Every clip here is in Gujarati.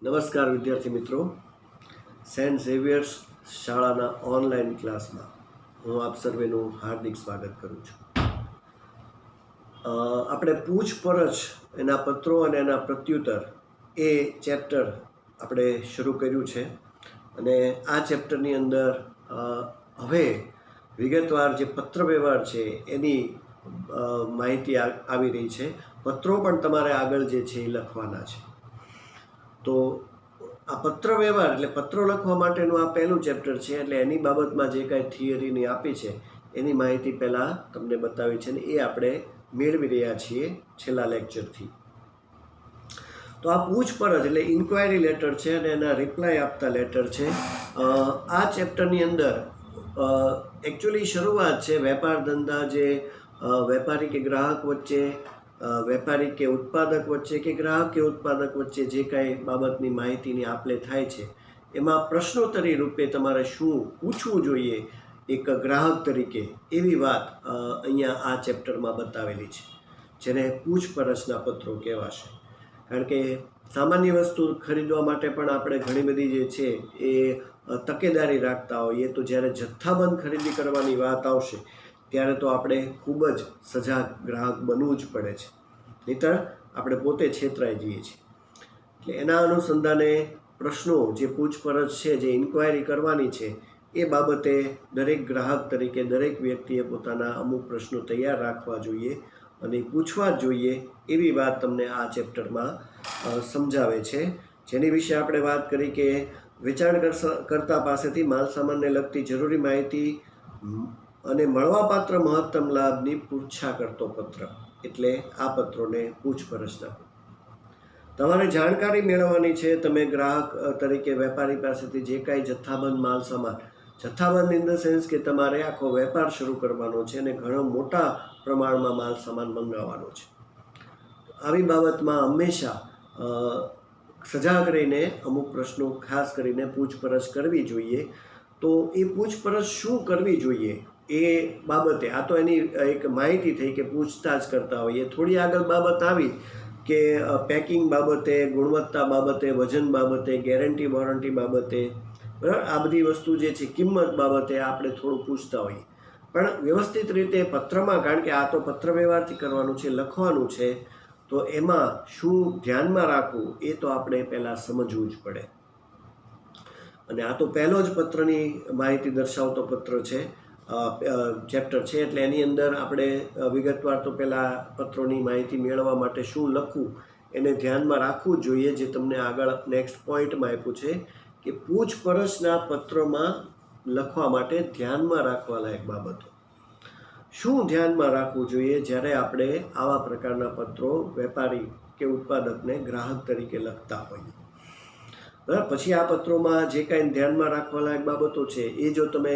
નમસ્કાર વિદ્યાર્થી મિત્રો, સેન્ટ ઝેવિયર્સ શાળાના ઓનલાઈન ક્લાસમાં હું આપ સર્વેનું હાર્દિક સ્વાગત કરું છું. આપણે પૂછપરછ, એના પત્રો અને એના પ્રત્યુત્તર એ ચેપ્ટર આપણે શરૂ કર્યું છે અને આ ચેપ્ટરની અંદર હવે વિગતવાર જે પત્ર વ્યવહાર છે એની માહિતી આવી રહી છે. પત્રો પણ તમારે આગળ જે છે એ લખવાના છે. તો આ પત્ર વ્યવહાર એટલે પત્રો લખવા માટેનું આ પહેલું ચેપ્ટર છે, એટલે એની બાબતમાં જે કાંઈ થિયરીની આપી છે એની માહિતી પહેલાં તમને બતાવી છે ને એ આપણે મેળવી રહ્યા છીએ છેલ્લા લેક્ચરથી. તો આ પૂછપરછ એટલે ઇન્ક્વાયરી લેટર છે અને એના રિપ્લાય આપતા લેટર છે. આ ચેપ્ટરની અંદર એકચ્યુઅલી શરૂઆત છે વેપાર ધંધા, જે વેપારી કે ગ્રાહક વચ્ચે, વેપારી કે ઉત્પાદક વચ્ચે કે ગ્રાહક કે ઉત્પાદક વચ્ચે જે કાંઈ બાબતની માહિતીની આપલે થાય છે એમાં પ્રશ્નોત્તરી રૂપે તમારે શું પૂછવું જોઈએ એક ગ્રાહક તરીકે, એવી વાત અહીંયા આ ચેપ્ટરમાં બતાવેલી છે, જેને પૂછપરછના પત્રો કહેવાશે. કારણ કે સામાન્ય વસ્તુ ખરીદવા માટે પણ આપણે ઘણી બધી જે છે એ તકેદારી રાખતા હોઈએ, તો જ્યારે જથ્થાબંધ ખરીદી કરવાની વાત આવશે ત્યારે તો આપણે ખૂબ જ સજાગ ગ્રાહક બનવું જ પડે છે, નહીંતર આપણે પોતે છેતરાઈ જઈએ છીએ. એટલે એના અનુસંધાને પ્રશ્નો, જે પૂછપરછ છે, જે ઇન્ક્વાયરી કરવાની છે, એ બાબતે દરેક ગ્રાહક તરીકે દરેક વ્યક્તિએ પોતાના અમુક પ્રશ્નો તૈયાર રાખવા જોઈએ અને પૂછવા જ જોઈએ, એવી વાત તમને આ ચેપ્ટરમાં સમજાવે છે. જેની વિશે આપણે વાત કરી કે વેચાણકર્તા પાસેથી માલ સામાનને લગતી જરૂરી માહિતી અને મળવાપાત્ર મહત્તમ લાભની પૂછા કરતો પત્ર, એટલે આ પત્રોને પૂછપરછના. તમારે જાણકારી મેળવવાની છે, તમે ગ્રાહક તરીકે વેપારી પાસેથી જે કાંઈ જથ્થાબંધ માલ સામાન, જથ્થાબંધ ઇન ધ સેન્સ કે તમારે આખો વેપાર શરૂ કરવાનો છે અને ઘણો મોટા પ્રમાણમાં માલ સામાન મંગાવવાનો છે. આવી બાબતમાં હંમેશા સજાગ રહીને અમુક પ્રશ્નો ખાસ કરીને પૂછપરછ કરવી જોઈએ. તો એ પૂછપરછ શું કરવી જોઈએ એ બાબતે, આ તો એની એક માહિતી થઈ કે પૂછતાછ કરતા હોઈએ. થોડી આગળ બાબત આવી કે પેકિંગ બાબતે, ગુણવત્તા બાબતે, વજન બાબતે, ગેરંટી વોરંટી બાબતે, બરાબર, આ બધી વસ્તુ જે છે કિંમત બાબતે આપણે થોડું પૂછતા હોઈએ. પણ વ્યવસ્થિત રીતે પત્રમાં, કારણ કે આ તો પત્ર વ્યવહારથી કરવાનું છે, લખવાનું છે, તો એમાં શું ધ્યાનમાં રાખવું એ તો આપણે પહેલાં સમજવું જ પડે. અને આ તો પહેલો જ પત્રની માહિતી દર્શાવતો પત્ર છે, ચેપ્ટર છે, એટલે એની અંદર આપણે વિગતવાર તો પહેલાં પત્રોની માહિતી મેળવવા માટે શું લખવું એને ધ્યાનમાં રાખવું જ જોઈએ. જે તમને આગળ નેક્સ્ટ પોઈન્ટમાં આપ્યું છે કે પૂછપરછના પત્રમાં લખવા માટે ધ્યાનમાં રાખવા લાયક બાબતો. શું ધ્યાનમાં રાખવું જોઈએ જ્યારે આપણે આવા પ્રકારના પત્રો વેપારી કે ઉત્પાદકને ગ્રાહક તરીકે લખતા હોઈએ? બરાબર. પછી આ પત્રોમાં જે કાંઈ ધ્યાનમાં રાખવા લાયક બાબતો છે એ જો તમે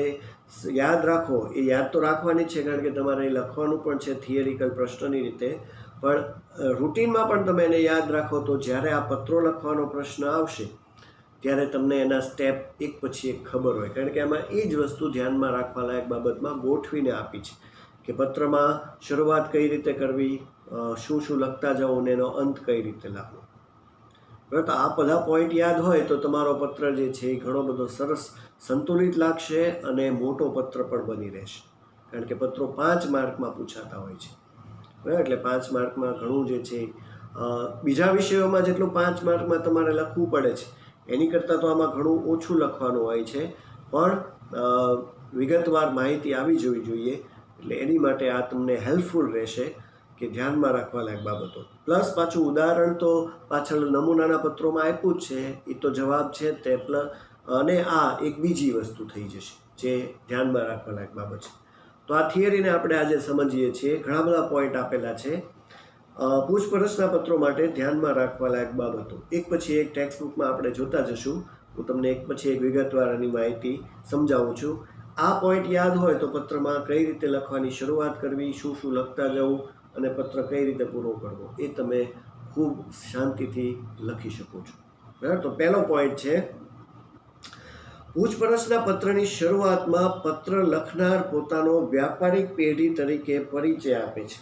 યાદ રાખો, એ યાદ તો રાખવાની છે, કારણ કે તમારે લખવાનું પણ છે થિયરિકલ પ્રશ્નની રીતે, પણ રૂટીનમાં પણ તમે એને યાદ રાખો તો જ્યારે આ પત્રો લખવાનો પ્રશ્ન આવશે ત્યારે તમને એના સ્ટેપ એક પછી એક ખબર હોય. કારણ કે આમાં એ જ વસ્તુ ધ્યાનમાં રાખવા લાયક બાબતમાં ગોઠવીને આપી છે કે પત્રમાં શરૂઆત કઈ રીતે કરવી, શું શું લખતા જવું અને એનો અંત કઈ રીતે લાવવો. બરાબર. તો આ બધા પોઈન્ટ યાદ હોય તો તમારો પત્ર જે છે એ ઘણો બધો સરસ સંતુલિત લાગશે અને મોટો પત્ર પણ બની રહેશે. કારણ કે પત્રો 5 માર્કમાં પૂછાતા હોય છે, બરાબર. એટલે 5 માર્કમાં ઘણું જે છે, બીજા વિષયોમાં જેટલું 5 માર્કમાં તમારે લખવું પડે છે એની કરતાં તો આમાં ઘણું ઓછું લખવાનું હોય છે, પણ વિગતવાર માહિતી આવી જવી જોઈએ. એટલે એની માટે આ તમને હેલ્પફુલ રહેશે કે ધ્યાનમાં રાખવા લાયક બાબતો. પ્લસ પાછું ઉદાહરણ તો પાછળ નમૂનાના પત્રોમાં આપ્યું જ છે, એ તો જવાબ છે તે. પ્લસ અને આ એક બીજી વસ્તુ થઈ જશે જે ધ્યાનમાં રાખવા લાયક બાબત છે. તો આ થિયરીને આપણે આજે સમજીએ છીએ. ઘણા બધા પોઈન્ટ આપેલા છે પૂછપરછના પત્રો માટે ધ્યાનમાં રાખવા લાયક બાબતો. એક પછી એક ટેક્સ્ટ બુકમાં આપણે જોતા જશું. હું તમને એક પછી એક વિગતવાર એની માહિતી સમજાવું છું. આ પોઈન્ટ યાદ હોય તો પત્રમાં કઈ રીતે લખવાની શરૂઆત કરવી, શું શું લખતા જવું અને પત્ર કઈ રીતે પૂરો કરવો એ તમે ખૂબ શાંતિથી લખી શકો છો. બરાબર. તો પહેલો પોઈન્ટ છે, પૂછપરછના પત્રની શરૂઆતમાં પત્ર લખનાર પોતાનો વ્યાપારિક પેઢી તરીકે પરિચય આપે છે.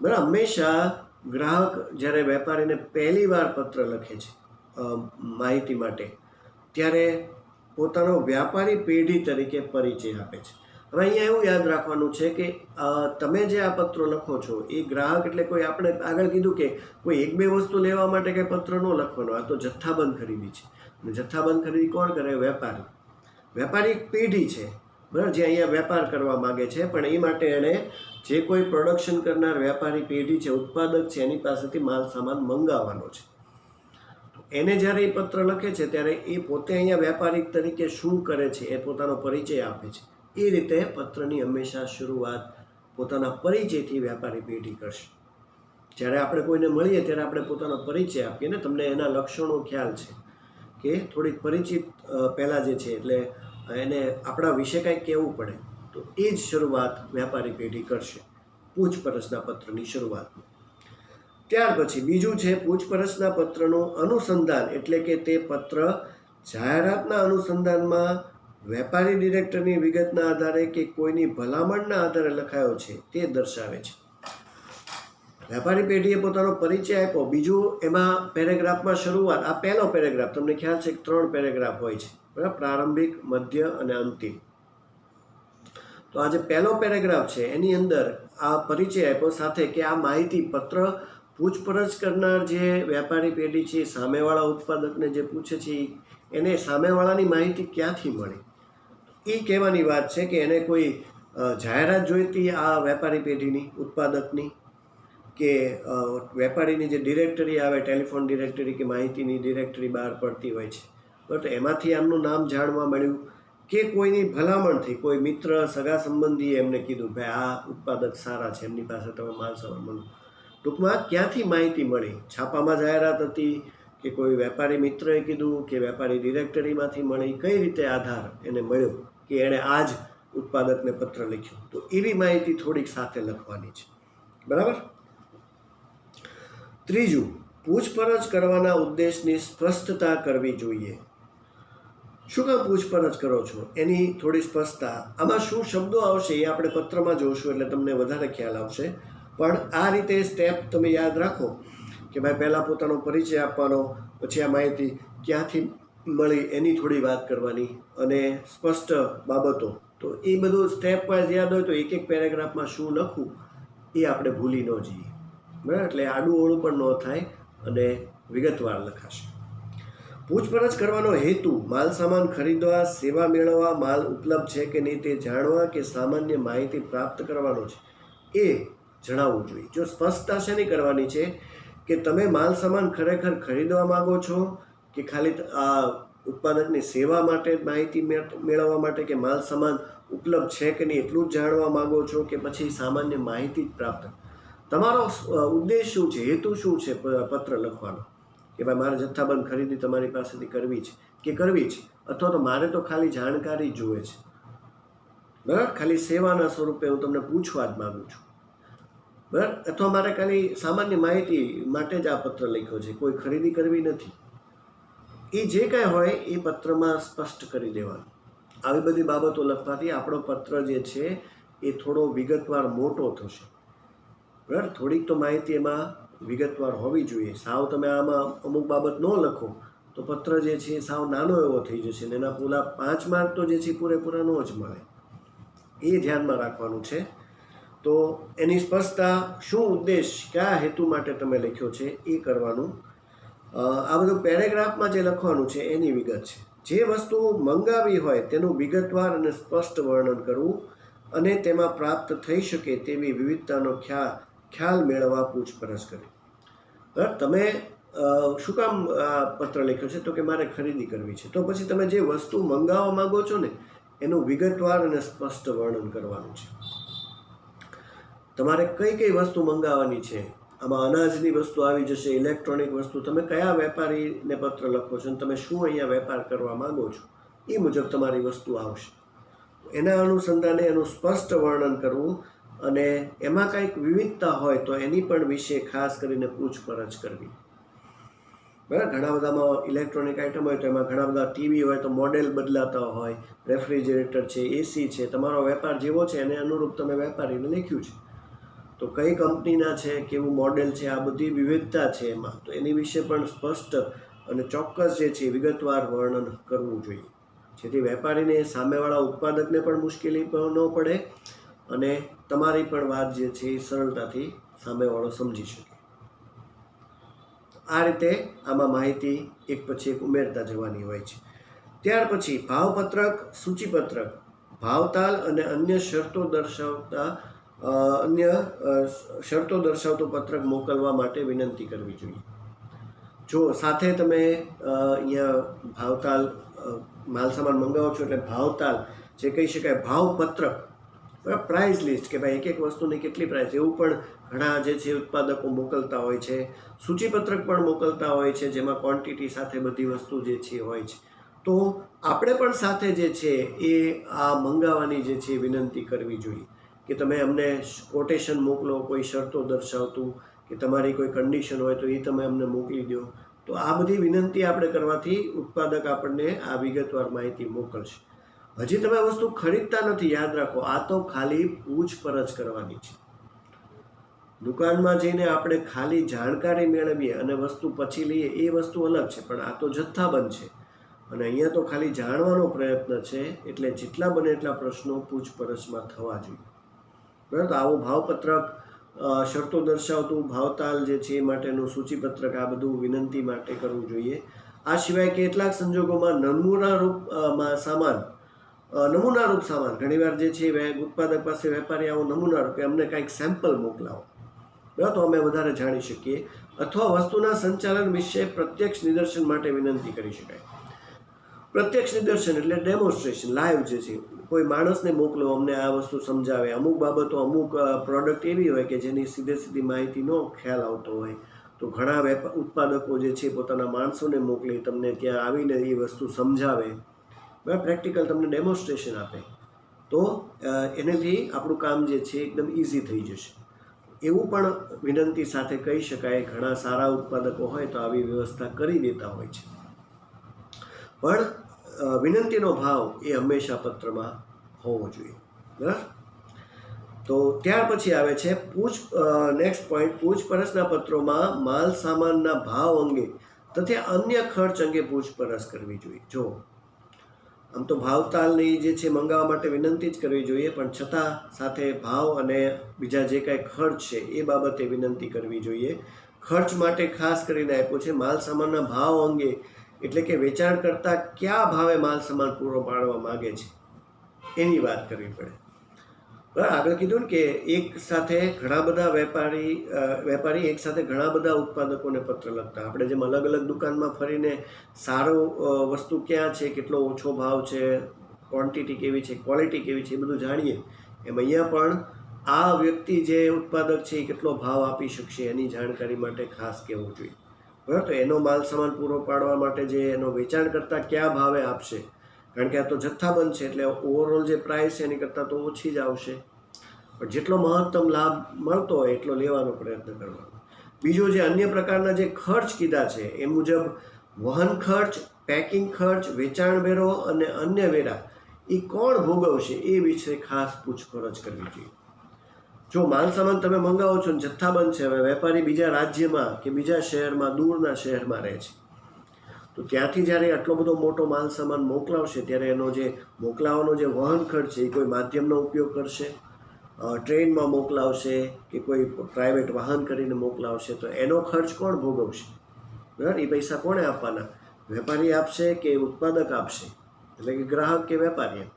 બરાબર. હંમેશા ગ્રાહક જ્યારે વેપારીને પહેલી વાર પત્ર લખે છે માહિતી માટે, ત્યારે પોતાનો વ્યાપારી પેઢી તરીકે પરિચય આપે છે. હવે અહીંયા એવું યાદ રાખવાનું છે કે તમે જે આ પત્રો લખો છો એ ગ્રાહક એટલે કોઈ, આપણે આગળ કીધું કે કોઈ એક બે વસ્તુ લેવા માટે કંઈ પત્ર ન લખવાનો, આ તો જથ્થાબંધ ખરીદી છે. અને જથ્થાબંધ ખરીદી કોણ કરે? વેપારી. વેપારી એક પેઢી છે, બરાબર, જે અહીંયા વેપાર કરવા માગે છે, પણ એ માટે એણે જે કોઈ પ્રોડક્શન કરનાર વેપારી પેઢી છે, ઉત્પાદક છે, એની પાસેથી માલ સામાન મંગાવવાનો છે. એને જ્યારે એ પત્ર લખે છે ત્યારે એ પોતે અહીંયા વેપારી તરીકે શું કરે છે એ પોતાનો પરિચય આપે છે. એ રીતે પત્રની હંમેશા શરૂઆત પોતાના પરિચયથી વેપારી પેઢી કરશે. જ્યારે આપણે કોઈને મળીએ ત્યારે આપણે પોતાનો પરિચય આપીએ ને, તમને એના લક્ષણો ખ્યાલ છે કે થોડીક પરિચિત પહેલાં જે છે, એટલે એને આપણા વિશે કાંઈક કહેવું પડે, તો એ જ શરૂઆત વેપારી પેઢી કરશે પૂછપરછના પત્રની શરૂઆત. ત્યાર પછી બીજું છે પૂછપરછના પત્રનું અનુસંધાન, એટલે કે તે પત્ર જાહેરાતના અનુસંધાનમાં વેપારી ડિરેક્ટરની વિગતના આધારે કે કોઈની ભલામણના આધારે લખાયો છે તે દર્શાવે છે. વેપારી પેઢીએ પોતાનો પરિચય આપ્યો. બીજું એમાં પેરેગ્રાફમાં શરૂઆત, આ પહેલો પેરેગ્રાફ, તમને ખ્યાલ છે કે 3 પેરેગ્રાફ હોય છે, બરાબર, પ્રારંભિક, મધ્ય અને અંતિમ. તો આ જે પહેલો પેરેગ્રાફ છે એની અંદર આ પરિચય આપ્યો સાથે કે આ માહિતી પત્ર પૂછપરછ કરનાર જે વેપારી પેઢી છે, સામેવાળા ઉત્પાદકને જે પૂછે છે એને સામેવાળાની માહિતી ક્યાંથી મળી એ કહેવાની વાત છે. કે એને કોઈ જાહેરાત જોઈતી આ વેપારી પેઢીની, ઉત્પાદકની, કે વેપારીની જે ડિરેક્ટરી આવે, ટેલિફોન ડિરેક્ટરી કે માહિતીની ડિરેક્ટરી બહાર પડતી હોય છે, બરાબર, એમાંથી આમનું નામ જાણવા મળ્યું, કે કોઈની ભલામણથી, કોઈ મિત્ર, સગા સંબંધીએ એમને કીધું ભાઈ આ ઉત્પાદક સારા છે, એમની પાસે તમે માલ સામાન મળો. ટૂંકમાં ક્યાંથી માહિતી મળી? છાપામાં જાહેરાત હતી, કે કોઈ વેપારી મિત્રએ કીધું, કે વેપારી ડિરેક્ટરીમાંથી મળી, કઈ રીતે આધાર એને મળ્યો કે એણે આ જ ઉત્પાદકને પત્ર લખ્યો? તો એવી માહિતી થોડીક સાથે લખવાની છે, બરાબર. ત્રીજું, પૂછપરછ કરવાના ઉદ્દેશની સ્પષ્ટતા કરવી જોઈએ. શું કામ પૂછપરછ કરો છો એની થોડી સ્પષ્ટતા. આમાં શું શબ્દો આવશે એ આપણે પત્રમાં જોઈશું, એટલે તમને વધારે ખ્યાલ આવશે. પણ આ રીતે સ્ટેપ તમે યાદ રાખો કે ભાઈ પહેલાં પોતાનો પરિચય આપવાનો, પછી આ માહિતી ક્યાંથી મળી એની થોડી વાત કરવાની, અને સ્પષ્ટ બાબતો. તો એ બધું સ્ટેપ વાઇઝ યાદ હોય તો એક એક પેરેગ્રાફમાં શું લખવું એ આપણે ભૂલી ન જઈએ, બરાબર. એટલે આડું ઓળું પણ ન થાય અને વિગતવાર લખાશે. પૂછપરછ કરવાનો હેતુ માલ સામાન ખરીદવા, સેવા મેળવવા, માલ ઉપલબ્ધ છે કે નહીં તે જાણવા, કે સામાન્ય માહિતી પ્રાપ્ત કરવાનો છે એ જણાવવું જોઈએ. જો સ્પષ્ટતા શેની કરવાની છે કે તમે માલ સામાન ખરેખર ખરીદવા માગો છો, કે ખાલી આ ઉત્પાદકની સેવા માટે માહિતી મેળવવા માટે, કે માલ સામાન ઉપલબ્ધ છે કે નહીં એટલું જ જાણવા માગો છો, કે પછી સામાન્ય માહિતી જ પ્રાપ્ત. તમારો ઉદ્દેશ શું છે, હેતુ શું છે પત્ર લખવાનો? કે ભાઈ મારે જથ્થાબંધ ખરીદી તમારી પાસેથી કરવી છે, કે કરવી છે, અથવા તો મારે તો ખાલી જાણકારી જોઈએ છે, બરાબર, ખાલી સેવાના સ્વરૂપે હું તમને પૂછવા જ માગું છું, બરાબર, અથવા મારે ખાલી સામાન્ય માહિતી માટે જ આ પત્ર લખ્યો છે, કોઈ ખરીદી કરવી નથી. એ જે કાંઈ હોય એ પત્રમાં સ્પષ્ટ કરી દેવાનું. આવી બધી બાબતો લખવાથી આપણો પત્ર જે છે એ થોડો વિગતવાર મોટો થશે, બરાબર. થોડીક તો માહિતી એમાં વિગતવાર હોવી જોઈએ. સાવ તમે આમાં અમુક બાબત ન લખો તો પત્ર જે છે એ સાવ નાનો એવો થઈ જશે, અને એના પૂરા 5 માર્ક તો જે છે પૂરેપૂરા ન જ મળે. એ ધ્યાનમાં રાખવાનું છે. તો એની સ્પષ્ટતા, શું ઉદ્દેશ, કયા હેતુ માટે તમે લખ્યો છે એ કરવાનું. આ બધું પેરેગ્રાફમાં જે લખવાનું છે એની વિગત છે. જે વસ્તુ મંગાવી હોય તેનું વિગતવાર અને સ્પષ્ટ વર્ણન કરવું, અને તેમાં પ્રાપ્ત થઈ શકે તેવી વિવિધતાનો ખ્યાલ મેળવવા પૂછપરછ કરી. બરાબર, તમે શું કામ પત્ર લખ્યો છે? તો કે મારે ખરીદી કરવી છે. તો પછી તમે જે વસ્તુ મંગાવવા માંગો છો ને એનું વિગતવાર અને સ્પષ્ટ વર્ણન કરવાનું છે. તમારે કઈ કઈ વસ્તુ મંગાવવાની છે, આમાં અનાજની વસ્તુ આવી જશે, ઇલેક્ટ્રોનિક વસ્તુ, તમે કયા વેપારીને પત્ર લખો છો અને તમે શું અહીંયા વેપાર કરવા માંગો છો એ મુજબ તમારી વસ્તુ આવશે. એના અનુસંધાને એનું સ્પષ્ટ વર્ણન કરવું, અને એમાં કંઈક વિવિધતા હોય તો એની પણ વિશે ખાસ કરીને પૂછપરછ કરવી. બરાબર, ઘણા બધામાં ઇલેક્ટ્રોનિક આઇટમ હોય તો એમાં ઘણા બધા ટીવી હોય તો મોડેલ બદલાતા હોય, રેફ્રિજરેટર છે, એસી છે, તમારો વેપાર જેવો છે એને અનુરૂપ તમે વેપારીને લખ્યું છે, તો કઈ કંપનીના છે, કેવું મોડેલ છે, આ બધી વિવિધતા છે એમાં, તો એની વિશે પણ સ્પષ્ટ અને ચોક્કસ જે છે વિગતવાર વર્ણન કરવું જોઈએ, જેથી વેપારીને સામેવાળા ઉત્પાદકને પણ મુશ્કેલી ન પડે અને તમારી પણ વાત જે છે એ સરળતાથી સામેવાળો સમજી શકે. આ રીતે આમાં માહિતી એક પછી એક ઉમેરતા જવાની હોય છે. ત્યાર પછી ભાવપત્રક, સૂચિપત્રક, ભાવતાલ અને અન્ય શરતો દર્શાવતો પત્રક મોકલવા માટે વિનંતી કરવી જોઈએ. જો સાથે તમે અહીંયા ભાવતાલ માલ સામાન મંગાવો છો એટલે ભાવતાલ જે કહી શકાય ભાવપત્રક, પ્રાઇસ લિસ્ટ કે ભાઈ એક એક વસ્તુની કેટલી પ્રાઇસ, એવું પણ ઘણા જે છે ઉત્પાદકો મોકલતા હોય છે. સૂચિપત્રક પણ મોકલતા હોય છે જેમાં ક્વોન્ટિટી સાથે બધી વસ્તુ જે છે હોય છે. તો આપણે પણ સાથે જે છે એ આ મંગાવવાની જે છે વિનંતી કરવી જોઈએ કે તમે અમને કોટેશન મોકલો કોઈ શરતો દર્શાવતું, કે તમારી કોઈ કન્ડિશન હોય તો એ તમે અમને મોકલી દો. તો આ બધી વિનંતી આપણે કરવાથી ઉત્પાદક આપણને આ વિગતવાર માહિતી મોકલશે. હજી તમે વસ્તુ ખરીદતા નથી, યાદ રાખો, આ તો ખાલી પૂછપરછ કરવાની છે. દુકાનમાં જઈને આપણે ખાલી જાણકારી મેળવીએ અને વસ્તુ પછી લઈએ એ વસ્તુ અલગ છે, પણ આ તો જથ્થાબંધ છે અને અહીંયા તો ખાલી જાણવાનો પ્રયત્ન છે. એટલે જેટલા બને એટલા પ્રશ્નો પૂછપરછમાં થવા જોઈએ. બરાબર. આવું ભાવપત્રક, શરતો દર્શાવતું, ભાવતાલ જે છે એ માટેનું સૂચિપત્રક, આ બધું વિનંતી માટે કરવું જોઈએ. આ સિવાય કેટલાક સંજોગોમાં નમૂનારૂપ સામાન ઘણીવાર જે છે ઉત્પાદક પાસે વેપારી આવો નમૂનારૂપ કે અમને કાંઈક સેમ્પલ મોકલાવો, બરાબર, તો અમે વધારે જાણી શકીએ. અથવા વસ્તુના સંચાલન વિશે પ્રત્યક્ષ નિદર્શન માટે વિનંતી કરી શકાય. પ્રત્યક્ષ નિદર્શન એટલે ડેમોન્સ્ટ્રેશન, લાઈવ જે છે, કોઈ માણસને મોકલો, અમને આ વસ્તુ સમજાવે. અમુક બાબતો, અમુક પ્રોડક્ટ એવી હોય કે જેની સીધી માહિતીનો ખ્યાલ આવતો હોય, તો ઘણા ઉત્પાદકો જે છે પોતાના માણસોને મોકલી તમને ત્યાં આવીને એ વસ્તુ સમજાવે, બરાબર, પ્રેક્ટિકલ તમને ડેમોન્સ્ટ્રેશન આપે. તો એનાથી આપણું કામ જે છે એકદમ ઇઝી થઈ જશે. એવું પણ વિનંતી સાથે કહી શકાય. ઘણા સારા ઉત્પાદકો હોય તો આવી વ્યવસ્થા કરી દેતા હોય છે. પણ વિનંતીનો ભાવ એ હંમેશા પત્રમાં હોવો જોઈએ. બરાબર. તો ત્યાર પછી આવે છે નેક્સ્ટ પોઈન્ટ, પૂછપરછના પત્રોમાં માલ સામાનના ભાવ અંગે તથા અન્ય ખર્ચ અંગે પૂછપરછ કરવી જોઈએ. જો આમ તો ભાવતાલની જે છે મંગાવવા માટે વિનંતી જ કરવી જોઈએ, પણ છતાં સાથે ભાવ અને બીજા જે કાંઈ ખર્ચ છે એ બાબતે વિનંતી કરવી જોઈએ. ખર્ચ માટે ખાસ કરીને આપ્યું છે માલ સામાનના ભાવ અંગે, એટલે કે વેચાણ કરતાં કયા ભાવે માલ સામાન પૂરો પાડવા માગે છે એની વાત કરવી પડે. બરાબર. આગળ કીધું ને કે એક સાથે ઘણા બધા વેપારી એક સાથે ઘણા બધા ઉત્પાદકોને પત્ર લખતા. આપણે જેમ અલગ અલગ દુકાનમાં ફરીને સારો વસ્તુ ક્યાં છે, કેટલો ઓછો ભાવ છે, ક્વોન્ટિટી કેવી છે, ક્વોલિટી કેવી છે, એ બધું જાણીએ, એમ અહીંયા પણ આ વ્યક્તિ જે ઉત્પાદક છે એ કેટલો ભાવ આપી શકશે એની જાણકારી માટે ખાસ કહેવું જોઈએ. બરાબર. તો એનો માલ સામાન પૂરો પાડવા માટે જે એનો વેચાણ કરતાં કયા ભાવે આપશે, કારણ કે આ તો જથ્થાબંધ છે એટલે ઓવરઓલ જે પ્રાઇસ છે એની કરતાં તો ઓછી જ આવશે, પણ જેટલો મહત્તમ લાભ મળતો હોય એટલો લેવાનો પ્રયત્ન કરવાનો. બીજો જે અન્ય પ્રકારના જે ખર્ચ કીધા છે એ મુજબ વહન ખર્ચ, પેકિંગ ખર્ચ, વેચાણ વેરો અને અન્ય વેરા એ કોણ ભોગવશે એ વિશે ખાસ પૂછપરછ કરવી જોઈએ. જો માલ સામાન તમે મંગાવો છો ને જથ્થાબંધ છે, હવે વેપારી બીજા રાજ્યમાં કે બીજા શહેરમાં, દૂરના શહેરમાં રહે છે, તો ત્યાંથી જ્યારે આટલો બધો મોટો માલ સામાન મોકલાવશે ત્યારે એનો જે મોકલાવાનો જે વહન ખર્ચ છે એ કોઈ માધ્યમનો ઉપયોગ કરશે, ટ્રેનમાં મોકલાવશે કે કોઈ પ્રાઇવેટ વાહન કરીને મોકલાવશે, તો એનો ખર્ચ કોણ ભોગવશે? બરાબર. એ પૈસા કોણે આપવાના? વેપારી આપશે કે ઉત્પાદક આપશે, એટલે કે ગ્રાહક કે વેપારી?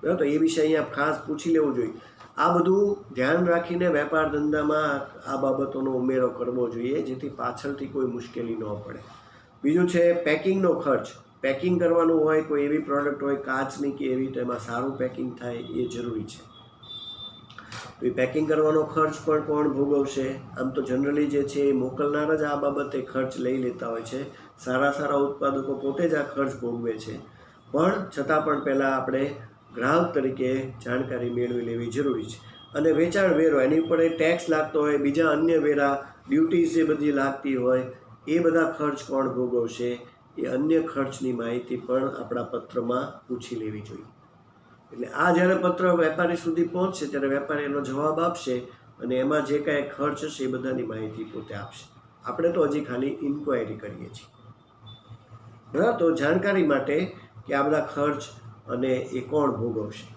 બરાબર. તો એ વિશે અહીંયા ખાસ પૂછી લેવું જોઈએ. આ બધું ધ્યાન રાખીને વેપાર ધંધામાં આ બાબતોનો ઉમેરો કરવો જોઈએ, જેથી પાછળથી કોઈ મુશ્કેલી ન પડે. બીજું છે પેકિંગનો ખર્ચ. પેકિંગ કરવાનું હોય, કોઈ એવી પ્રોડક્ટ હોય કાચની કે એવી, તો એમાં સારું પેકિંગ થાય એ જરૂરી છે. તો એ પેકિંગ કરવાનો ખર્ચ પણ કોણ ભોગવશે? આમ તો જનરલી જે છે એ મોકલનાર જ આ બાબતે ખર્ચ લઈ લેતા હોય છે. સારા ઉત્પાદકો પોતે જ આ ખર્ચ ભોગવે છે, પણ છતાં પણ પહેલાં આપણે ગ્રાહક તરીકે જાણકારી મેળવી લેવી જરૂરી છે. અને વેચાણ વેરો, એની ઉપર ટેક્સ લાગતો હોય, બીજા અન્ય વેરા, ડ્યુટીઝ જે બધી લાગતી હોય, એ બધા ખર્ચ કોણ ભોગવશે એ અન્ય ખર્ચની માહિતી પણ આપણા પત્રમાં પૂછી લેવી જોઈએ. એટલે આ જ્યારે પત્ર વેપારી સુધી પહોંચશે ત્યારે વેપારી એનો જવાબ આપશે અને એમાં જે કાંઈ ખર્ચ હશે એ બધાની માહિતી પોતે આપશે. આપણે તો હજી ખાલી ઇન્ક્વાયરી કરીએ છીએ. બરાબર, તો જાણકારી માટે કે આ બધા ખર્ચ અને એ કોણ ભોગવશે.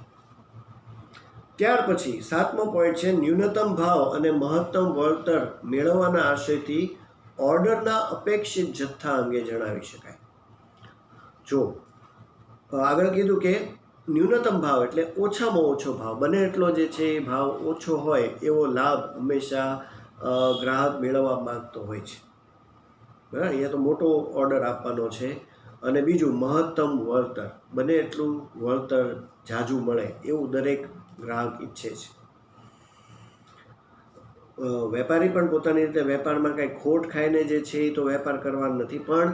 ત્યાર પછી 7મો પોઈન્ટ છે ન્યૂનતમ ભાવ અને મહત્તમ વળતર મેળવવાના આશયથી ઓર્ડરના અપેક્ષિત જથ્થા અંગે જણાવી શકાય. જો આગળ કીધું કે ન્યૂનતમ ભાવ એટલે ઓછામાં ઓછો ભાવ, બને એટલો જે છે એ ભાવ ઓછો હોય એવો લાભ હંમેશા ગ્રાહક મેળવવા માંગતો હોય છે. બરાબર, અહીંયા તો મોટો ઓર્ડર આપવાનો છે. અને બીજું મહત્તમ વળતર, બને એટલું વળતર ઝાઝું મળે એવું દરેક ગ્રાહક ઈચ્છે છે. વેપારી પણ પોતાની રીતે વેપારમાં કાંઈ ખોટ ખાઈને જે છે એ તો વેપાર કરવાનો નથી, પણ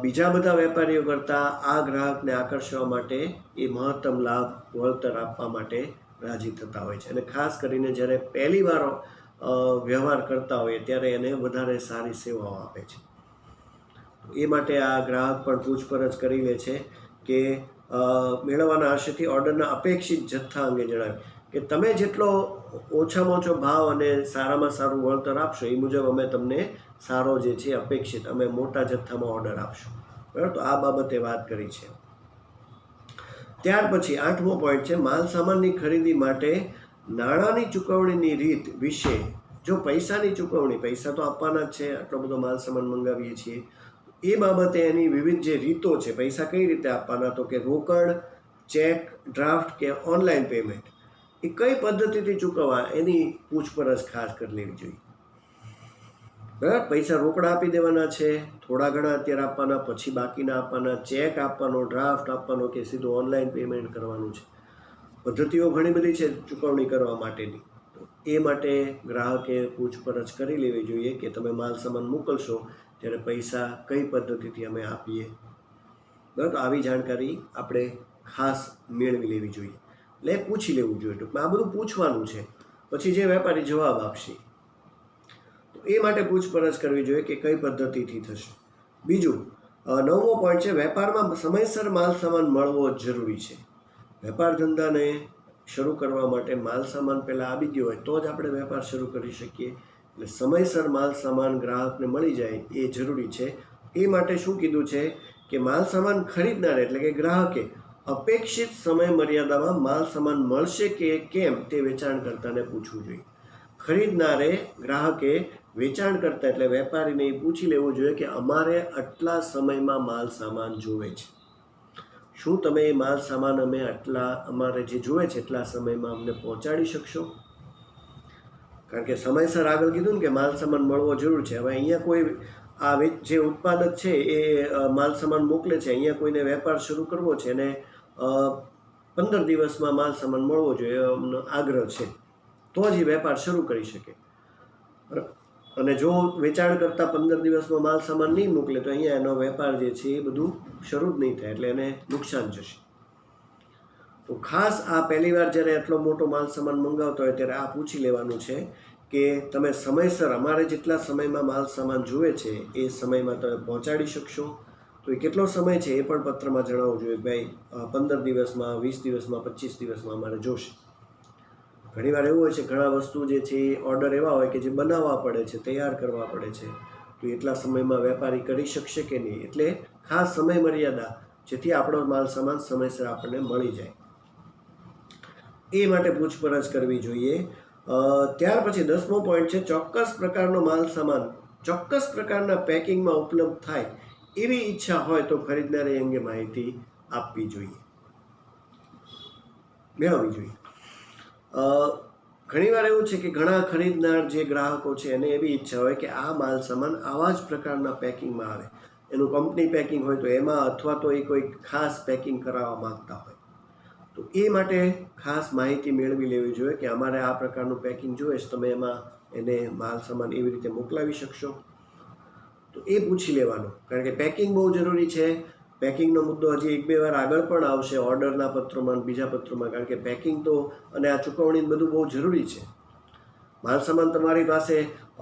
બીજા બધા વેપારીઓ કરતાં આ ગ્રાહકને આકર્ષવા માટે એ મહત્તમ લાભ વળતર આપવા માટે રાજી થતા હોય છે. અને ખાસ કરીને જ્યારે પહેલી વાર વ્યવહાર કરતા હોય ત્યારે એને વધારે સારી સેવાઓ આપે છે. એ માટે આ ગ્રાહક પણ પૂછપરછ કરી લે છે કે મેળવવાના આશયથી ઓર્ડરના અપેક્ષિત જથ્થા અંગે જણાવે કે તમે જેટલો ઓછામાં ઓછો ભાવ અને સારામાં સારું વળતર આપશો એ મુજબ અમે તમને સારો જે છે અપેક્ષિત અમે મોટા જથ્થામાં ઓર્ડર આપશું. બરાબર, તો આ બાબતે વાત કરી છે. ત્યાર પછી 8મો પોઈન્ટ છે માલ સામાનની ખરીદી માટે નાણાંની ચૂકવણીની રીત વિશે. જો પૈસાની ચૂકવણી, પૈસા તો આપવાના જ છે, આટલો બધો માલ સામાન મંગાવીએ છીએ, એ બાબતે એની વિવિધ જે રીતો છે, પૈસા કઈ રીતે આપવાના, તો કે રોકડ, ચેક, ડ્રાફ્ટ કે ઓનલાઈન પેમેન્ટ, એ કઈ પદ્ધતિથી ચૂકવવા એની પૂછપરછ ખાસ કરી લેવી જોઈએ. બરાબર, પૈસા રોકડા આપી દેવાના છે, થોડા ઘણા અત્યારે આપવાના, પછી બાકીના આપવાના, ચેક આપવાનો, ડ્રાફ્ટ આપવાનો કે સીધું ઓનલાઈન પેમેન્ટ કરવાનું છે. પદ્ધતિઓ ઘણી બધી છે ચૂકવણી કરવા માટેની. તો એ માટે ગ્રાહકે પૂછપરછ કરી લેવી જોઈએ કે તમે માલ સામાન મોકલશો ત્યારે પૈસા કઈ પદ્ધતિથી અમે આપીએ. બરાબર, તો આવી જાણકારી આપણે ખાસ મેળવી લેવી જોઈએ, એટલે પૂછી લેવું જોઈએ. ટૂંકમાં આ બધું પૂછવાનું છે, પછી જે વેપારી જવાબ આપશે તો એ માટે પૂછપરછ કરવી જોઈએ કે કઈ પદ્ધતિથી થશે. બીજું 9મો પોઈન્ટ છે વેપારમાં સમયસર માલ સામાન મળવો જરૂરી છે. વેપાર ધંધાને શરૂ કરવા માટે માલ સામાન પહેલાં આવી ગયો હોય તો જ આપણે વેપાર શરૂ કરી શકીએ. એટલે સમયસર માલ સામાન ગ્રાહકને મળી જાય એ જરૂરી છે. એ માટે શું કીધું છે કે માલ સામાન ખરીદનાર એટલે કે ગ્રાહકે અપેક્ષિત સમય મર્યાદામાં માલ સામાન મળશે કે કેમ તે વેચાણકર્તાને પૂછવું જોઈએ. ખરીદનારે ગ્રાહકે વેચાણકર્તા એટલે વેપારીને એ પૂછી લેવું જોઈએ કે અમારે આટલા સમયમાં માલ સામાન જોવે છે, શું તમે એ માલ સામાન અમે આટલા અમારે જે જોવે છે એટલા સમયમાં અમને પહોંચાડી શકશો. કારણ કે સમયસર આગળ કીધું ને કે માલ સામાન મળવો જરૂર છે. હવે અહીંયા કોઈ આ જે ઉત્પાદક છે એ માલ સામાન મોકલે છે, અહીંયા કોઈને વેપાર શરૂ કરવો છે અને 15 દિવસમાં માલ સામાન મળવો જોઈએ એમનો આગ્રહ છે તો જ એ વેપાર શરૂ કરી શકે. અને જો વેચાણ કરતાં 15 દિવસમાં માલ સામાન નહીં મોકલે તો અહીંયા એનો વેપાર જે છે એ બધું શરૂ જ નહીં થાય, એટલે એને નુકસાન જશે. તો ખાસ આ પહેલી વાર જ્યારે આટલો મોટો માલ સામાન મંગાવતો હોય ત્યારે આ પૂછી લેવાનું છે કે તમે સમયસર અમારે જેટલા સમયમાં માલ સામાન જુએ છે એ સમયમાં તમે પહોંચાડી શકશો. તો એ કેટલો સમય છે એ પણ પત્રમાં જણાવવું જોઈએ. ભાઈ 15 દિવસમાં, 20 દિવસમાં, 25 દિવસમાં અમારે જોશે. ઘણીવાર એવું હોય છે ઘણા વસ્તુ જે છે એ ઓર્ડર એવા હોય કે જે બનાવવા પડે છે, તૈયાર કરવા પડે છે, તો એટલા સમયમાં વેપારી કરી શકશે કે નહીં. એટલે ખાસ સમય મર્યાદા જેથી આપણો માલ સામાન સમયસર આપણને મળી જાય એ માટે પૂછપરછ કરવી જોઈએ. ત્યાર પછી 10મો પોઈન્ટ છે ચોક્કસ પ્રકારનો માલ સામાન ચોક્કસ પ્રકારના પેકિંગમાં ઉપલબ્ધ થાય એવી ઈચ્છા હોય તો ખરીદનારે એ અંગે માહિતી આપવી જોઈએ, મેળવવી જોઈએ. ઘણીવાર એવું છે કે ઘણા ખરીદનાર જે ગ્રાહકો છે એને એવી ઈચ્છા હોય કે આ માલ સામાન આવા જ પ્રકારના પેકિંગમાં આવે, એનું કંપની પેકિંગ હોય તો એમાં, અથવા તો એ કોઈ ખાસ પેકિંગ કરાવવા માંગતા હોય. તો એ માટે ખાસ માહિતી મેળવી લેવી જોઈએ કે અમારે આ પ્રકારનું પેકિંગ જોઈએ છે, તમે એમાં એને માલ સામાન એવી રીતે મોકલાવી શકશો. તો એ પૂછી લેવાનું, કારણ કે પેકિંગ બહુ જરૂરી છે. પેકિંગનો મુદ્દો હજી 1-2 વાર આગળ પણ આવશે ઓર્ડરના પત્રોમાં, બીજા પત્રોમાં, કારણ કે પેકિંગ તો અને આ ચૂકવણી બધું બહુ જરૂરી છે. માલ સામાન તમારી પાસે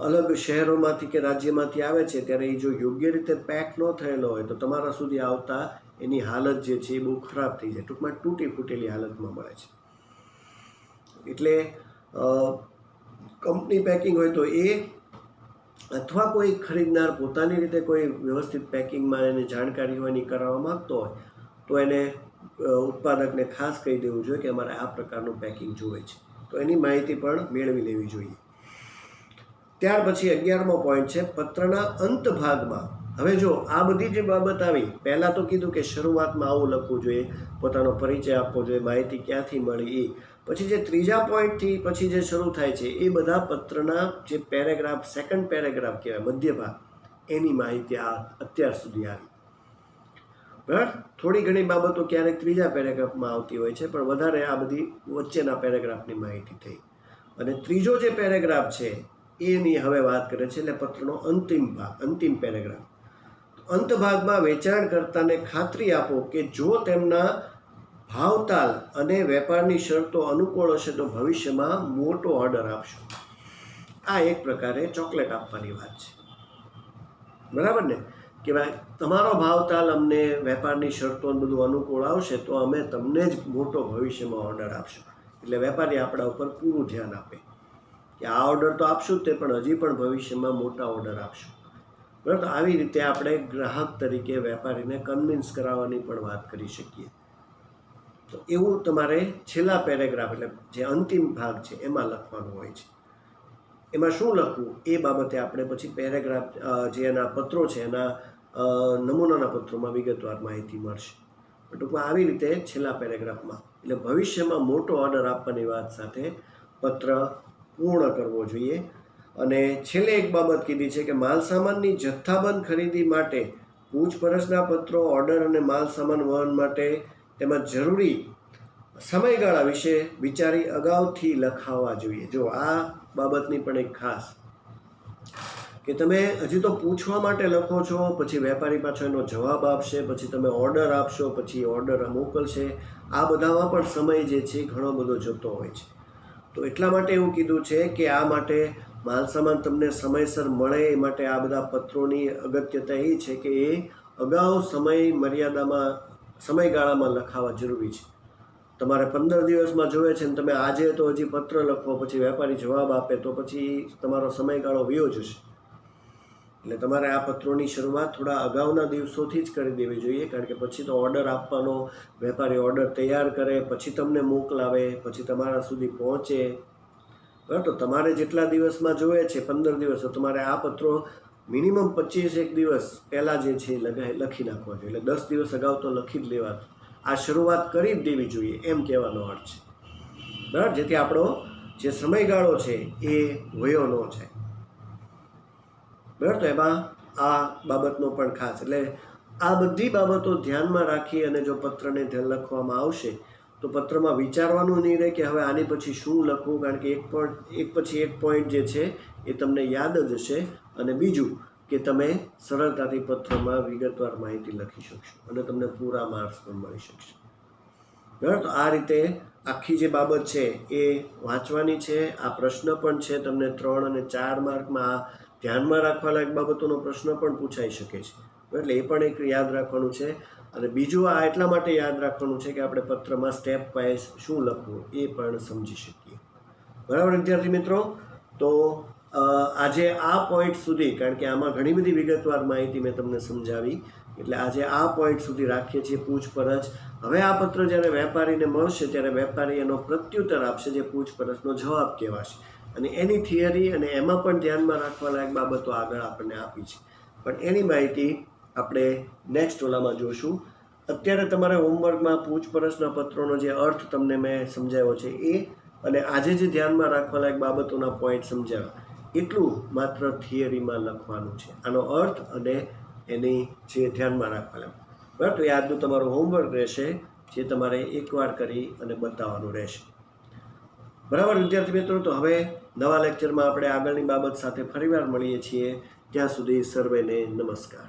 અલગ શહેરોમાંથી કે રાજ્યમાંથી આવે છે ત્યારે એ જો યોગ્ય રીતે પેક ન થયેલો હોય તો તમારા સુધી આવતા એની હાલત જે છે એ બહુ ખરાબ થઈ જાય, ટૂંકમાં તૂટી ફૂટેલી હાલતમાં મળે છે. એટલે કંપની પેકિંગ હોય તો એ અથવા કોઈ ખરીદનાર પોતાની રીતે કોઈ વ્યવસ્થિત પેકિંગમાં એની જાણકારી હોય એની કરાવવા માગતો હોય તો એને ઉત્પાદકને ખાસ કહી દેવું જોઈએ કે અમારે આ પ્રકારનું પેકિંગ જોઈએ છે, તો એની માહિતી પણ મેળવી લેવી જોઈએ. ત્યાર પછી 11મો પોઈન્ટ છે પત્રના અંત ભાગમાં. હવે જો આ બધી જે બાબત આવી, પહેલાં તો કીધું કે શરૂઆતમાં આવું લખવું જોઈએ, પોતાનો પરિચય આપવો જોઈએ, માહિતી ક્યાંથી મળી એ. પછી જે ત્રીજા પોઈન્ટથી પછી જે શરૂ થાય છે એ બધા પત્રના જે પેરેગ્રાફ, સેકન્ડ પેરેગ્રાફ કહેવાય, મધ્ય ભાગ, એની માહિતી આ અત્યાર સુધી આવી. બરાબર. થોડી ઘણી બાબતો ક્યારેક ત્રીજા પેરેગ્રાફમાં આવતી હોય છે, પણ વધારે આ બધી વચ્ચેના પેરેગ્રાફની માહિતી થઈ. અને ત્રીજો જે પેરેગ્રાફ છે એની હવે વાત કરે છે, એટલે પત્રનો અંતિમ ભાગ, અંતિમ પેરેગ્રાફ. અંત ભાગમાં વેચાણકર્તાને ખાતરી આપો કે જો તેમના ભાવતાલ અને વેપારની શરતો અનુકૂળ હશે તો ભવિષ્યમાં મોટો ઓર્ડર આપશો. આ એક પ્રકારે ચોકલેટ આપવાની વાત છે. બરાબર ને? કે ભાઈ તમારો ભાવતાલ અમને વેપારની શરતો બધું અનુકૂળ આવશે તો અમે તમને જ મોટો ભવિષ્યમાં ઓર્ડર આપશું. એટલે વેપારી આપણા ઉપર પૂરું ધ્યાન આપે કે આ ઓર્ડર તો આપશું જ તે, પણ હજી પણ ભવિષ્યમાં મોટા ઓર્ડર આપશું. બરાબર. તો આવી રીતે આપણે ગ્રાહક તરીકે વેપારીને કન્વિન્સ કરાવવાની પણ વાત કરી શકીએ. તો એવું તમારે છેલ્લા પેરેગ્રાફ, એટલે જે અંતિમ ભાગ છે એમાં લખવાનું હોય છે. એમાં શું લખવું એ બાબતે આપણે પછી પેરેગ્રાફ, જે એના પત્રો છે એના નમૂનાના પત્રોમાં વિગતવાર માહિતી મળશે. ટૂંકમાં આવી રીતે છેલ્લા પેરેગ્રાફમાં, એટલે ભવિષ્યમાં મોટો ઓર્ડર આપવાની વાત સાથે પત્ર પૂર્ણ કરવો જોઈએ. અને છેલ્લે એક બાબત કીધી છે કે માલસામાનની જથ્થાબંધ ખરીદી માટે પૂછપરછના પત્રો, ઓર્ડર અને માલસામાન વહન માટે તેમજ જરૂરી સમયગાળા વિશે વિચારી અગાઉથી લખાવવા જોઈએ. જો આ બાબતની પણ એક ખાસ, કે તમે હજી તો પૂછવા માટે લખો છો, પછી વેપારી પાછો એનો જવાબ આપશે, પછી તમે ઓર્ડર આપશો, પછી ઓર્ડર મોકલશે. આ બધામાં પણ સમય જે છે ઘણો બધો જતો હોય છે. તો એટલા માટે એવું કીધું છે કે આ માટે માલસામાન તમને સમયસર મળે એ માટે આ બધા પત્રોની અગત્યતા એ છે કે એ અગાઉ સમયગાળામાં લખાવા જરૂરી છે. તમારે 15 દિવસમાં જોઈએ છે ને તમે આજે તો હજી પત્ર લખો, પછી વેપારી જવાબ આપે તો પછી તમારો સમયગાળો વયો જશે. એટલે તમારે આ પત્રોની શરૂઆત થોડા અગાઉના દિવસોથી જ કરી દેવી જોઈએ, કારણ કે પછી તો ઓર્ડર આપવાનો, વેપારી ઓર્ડર તૈયાર કરે, પછી તમને મોકલાવે, પછી તમારા સુધી પહોંચે. બરાબર. તો તમારે જેટલા દિવસમાં જોઈએ છે 15 દિવસ, તો તમારે આ પત્રો મિનિમમ 25 દિવસ પહેલાં જે છે લખી નાખવા જોઈએ. એટલે 10 દિવસ અગાઉ તો લખી જ લેવા, આ શરૂઆત કરી જ દેવી જોઈએ એમ કહેવાનો અર્થ છે. બરાબર. જેથી આપણો જે સમયગાળો છે એ વયો ન જાય. બરાબર. તો એમાં આ બાબતનો પણ ખાસ, એટલે આ બધી બાબતો ધ્યાનમાં રાખી અને જો પત્રને ધ્યાન લખવામાં આવશે તો પત્રમાં વિચારવાનું નહીં રહે કે હવે આની પછી શું લખવું, કારણ કે એક પછી એક પોઈન્ટ જે છે એ તમને યાદ જ હશે. અને બીજું કે તમે સરળતાથી પત્રમાં વિગતવાર માહિતી લખી શકશો અને તમને પૂરા માર્ક્સ પણ મળી શકશે. બરાબર. તો આ રીતે આખી જે બાબત છે એ વાંચવાની છે. આ પ્રશ્ન પણ છે, તમને 3 અને 4 માર્કમાં આ ધ્યાનમાં રાખવા લાયક બાબતોનો પ્રશ્ન પણ પૂછાઈ શકે છે. એટલે એ પણ એક યાદ રાખવાનું છે. અને બીજું આ એટલા માટે યાદ રાખવાનું છે કે આપણે પત્રમાં સ્ટેપ વાઇઝ શું લખવું એ પણ સમજી શકીએ. બરાબર વિદ્યાર્થી મિત્રો? તો આજે આ પોઈન્ટ સુધી, કારણ કે આમાં ઘણી બધી વિગતવાર માહિતી મેં તમને સમજાવી, એટલે આજે આ પોઈન્ટ સુધી રાખીએ છીએ પૂછપરછ. હવે આ પત્ર જ્યારે વેપારીને મળશે ત્યારે વેપારી એનો પ્રત્યુત્તર આપશે, જે પૂછપરછનો જવાબ કહેવાશે. અને એની થિયરી અને એમાં પણ ધ્યાનમાં રાખવા લાયક બાબતો આગળ આપણને આપી છે, પણ એની માહિતી આપણે નેક્સ્ટ ઓલામાં જોશું. અત્યારે તમારે હોમવર્કમાં પૂછપરછના પત્રોનો જે અર્થ તમને મેં સમજાવ્યો છે એ, અને આજે જે ધ્યાનમાં રાખવા લાયક બાબતોના પોઈન્ટ સમજાવ્યા, એટલું માત્ર થિયરીમાં લખવાનું છે. આનો અર્થ અને એની જે ધ્યાનમાં રાખવા લાયક. બરાબર. તો એ આજનું તમારું હોમવર્ક રહેશે, જે તમારે એકવાર કરી અને બતાવવાનું રહેશે. બરાબર વિદ્યાર્થી મિત્રો? તો હવે નવા લેક્ચરમાં આપણે આગળની બાબત સાથે ફરીવાર મળીએ છીએ. ત્યાં સુધી સર્વેને નમસ્કાર.